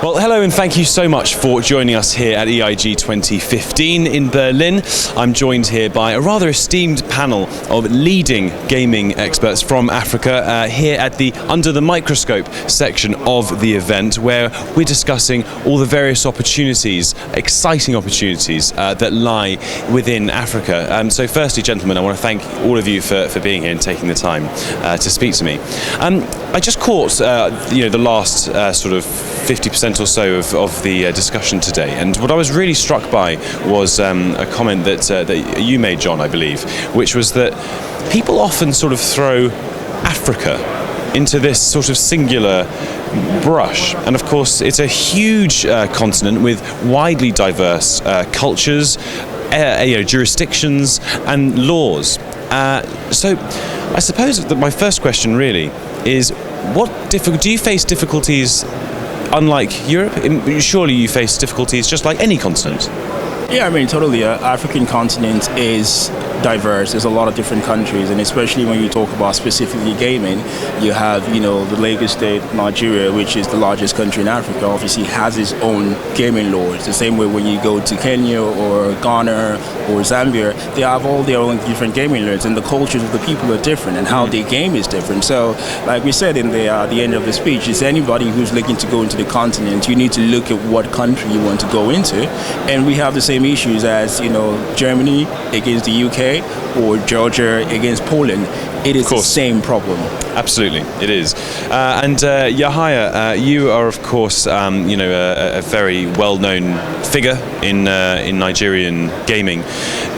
Well, hello and thank you so much for joining us here at EiG2015 in Berlin. I'm joined here by a rather esteemed panel of leading gaming experts from Africa here at the Under the Microscope section of the event, where we're discussing all the various opportunities, exciting opportunities that lie within Africa. So firstly, gentlemen, I want to thank all of you for being here and taking the time to speak to me. I just caught the last sort of 50% or so of the discussion today, and what I was really struck by was a comment that you made, John, I believe, which was that people often sort of throw Africa into this sort of singular brush, and of course it's a huge continent with widely diverse cultures, jurisdictions and laws. So I suppose that my first question really is, do you face difficulties unlike Europe? Surely you face difficulties just like any continent. Yeah, I mean, totally. African continent is diverse. There's a lot of different countries, and especially when you talk about specifically gaming, you have, the Lagos state, Nigeria, which is the largest country in Africa, obviously has its own gaming laws. The same way when you go to Kenya or Ghana or Zambia, they have all their own different gaming laws, and the cultures of the people are different, and how they game is different. So, like we said in the end of the speech, is anybody who's looking to go into the continent, you need to look at what country you want to go into, and we have the same issues as Germany against the UK or Georgia against Poland. It is the same problem. Absolutely, it is. And Yahaya, you are of course a very well-known figure in Nigerian gaming.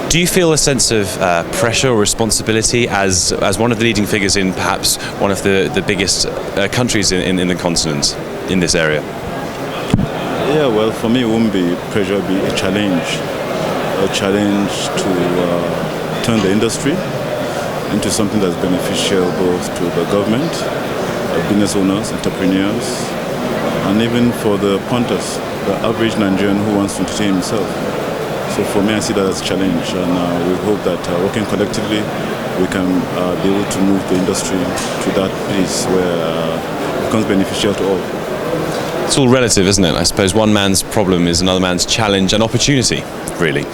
Do you feel a sense of pressure or responsibility as one of the leading figures in perhaps one of the biggest countries in the continent in this area? Yeah, well, for me, it won't be pressure, it'll be a challenge to turn the industry into something that's beneficial both to the government, business owners, entrepreneurs, and even for the punters, the average Nigerian who wants to entertain himself. So for me, I see that as a challenge, and we hope that working collectively, we can be able to move the industry to that place where it becomes beneficial to all. It's all relative, isn't it? I suppose one man's problem is another man's challenge and opportunity, really.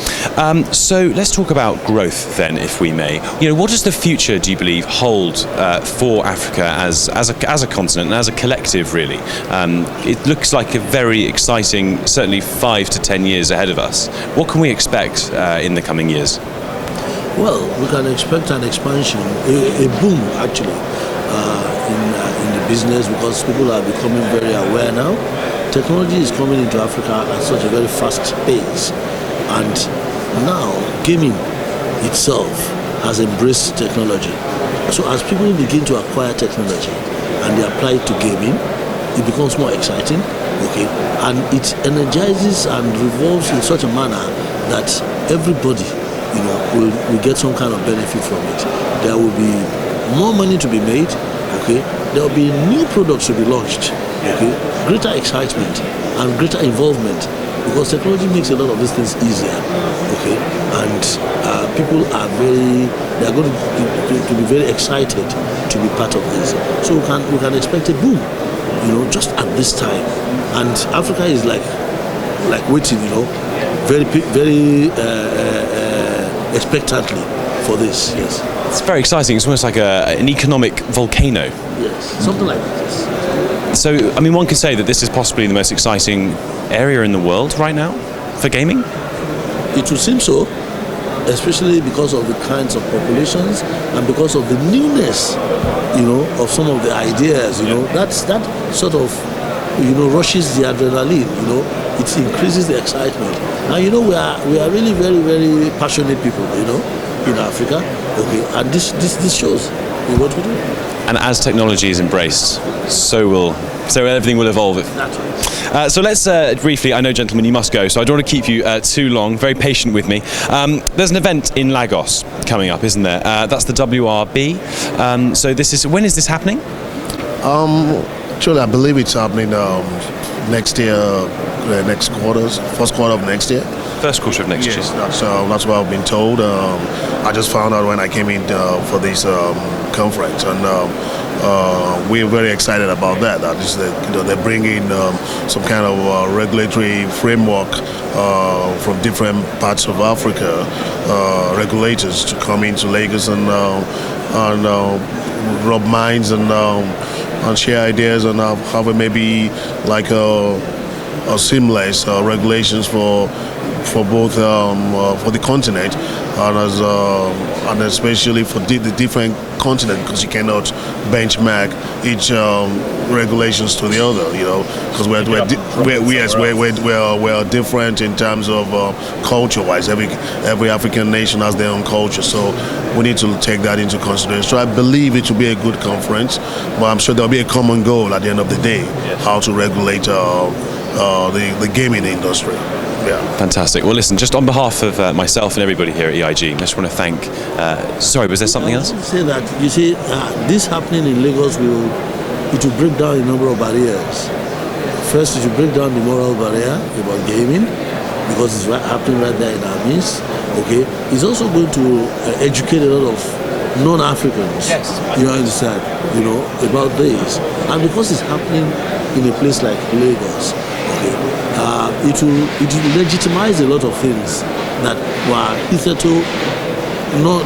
So let's talk about growth then, if we may. What does the future, do you believe, hold for Africa as a continent and as a collective, really? It looks like a very exciting, certainly 5 to 10 years ahead of us. What can we expect in the coming years? Well, we can expect an expansion, a boom actually, in the business, because people are becoming very aware now. Technology is coming into Africa at such a very fast pace, and now gaming itself has embraced technology. So as people begin to acquire technology and they apply it to gaming, it becomes more exciting, and it energizes and revolves in such a manner that everybody will get some kind of benefit from it. There will be more money to be made, there will be new products to be launched, greater excitement and greater involvement, because technology makes a lot of these things easier, and people are they are going to be very excited to be part of this. So we can expect a boom, just at this time, and Africa is like waiting, very expectantly for this. Yes, it's very exciting. It's almost like an economic volcano. Yes, something like this. So, I mean, one could say that this is possibly the most exciting area in the world right now for gaming? It would seem so, especially because of the kinds of populations and because of the newness, of some of the ideas, that sort of, rushes the adrenaline, it increases the excitement. Now, we are really very, very passionate people, in Africa, and this shows what we do. And as technology is embraced, so everything will evolve. So let's briefly, I know, gentlemen, you must go, so I don't want to keep you too long. Very patient with me. There's an event in Lagos coming up, isn't there? That's the WRB. So when is this happening? Actually, I believe it's happening next year, first quarter of next year. First quarter of next year. That's what I've been told. I just found out when I came in for this conference, and we're very excited about that. That is, they're bringing some kind of regulatory framework from different parts of Africa, regulators to come into Lagos and rub minds and share ideas and have maybe like a seamless regulations for both for the continent and especially for the different continent, because you cannot benchmark each regulations to the other, because we're different in terms of culture-wise. Every African nation has their own culture, so we need to take that into consideration. So I believe it will be a good conference, but I'm sure there'll be a common goal at the end of the day, how to regulate the gaming industry. Yeah. Fantastic. Well, listen, just on behalf of myself and everybody here at EIG, I just want to thank. Sorry, was there something else? I want to say that this happening in Lagos will break down a number of barriers. First, it will break down the moral barrier about gaming, because it's happening right there in our midst. Okay, it's also going to educate a lot of non-Africans. Yes. You understand? About this, and because it's happening in a place like Lagos. Okay. It will legitimize a lot of things that were hitherto not,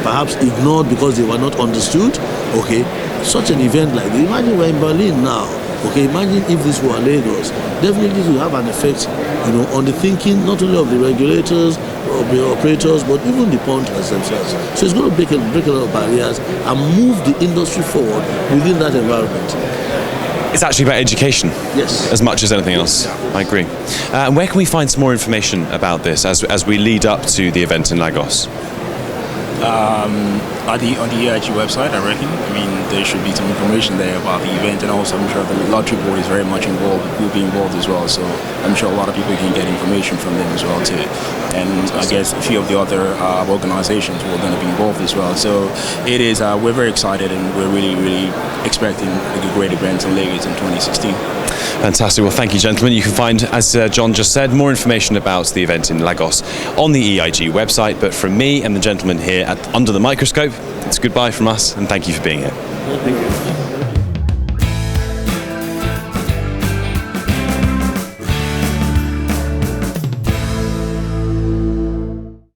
perhaps ignored because they were not understood. Okay, such an event like this. Imagine we're in Berlin now. Okay, imagine if this were Lagos. Definitely it will have an effect, on the thinking not only of the regulators, of the operators, but even the punters themselves. So it's going to break a lot of barriers and move the industry forward within that environment. It's actually about education, yes, as much as anything else. I agree. Where can we find some more information about this as we lead up to the event in Lagos? On the EiG website, I reckon. There should be some information there about the event, and also I'm sure the lottery board is very much involved, will be involved as well. So I'm sure a lot of people can get information from them as well too. And I guess a few of the other organizations were going to be involved as well. So it is. We're very excited, and we're really, really expecting a great event in Lagos in 2016. Fantastic. Well, thank you, gentlemen. You can find, as John just said, more information about the event in Lagos on the EIG website. But from me and the gentleman here Under the Microscope, it's goodbye from us, and thank you for being here. Thank you.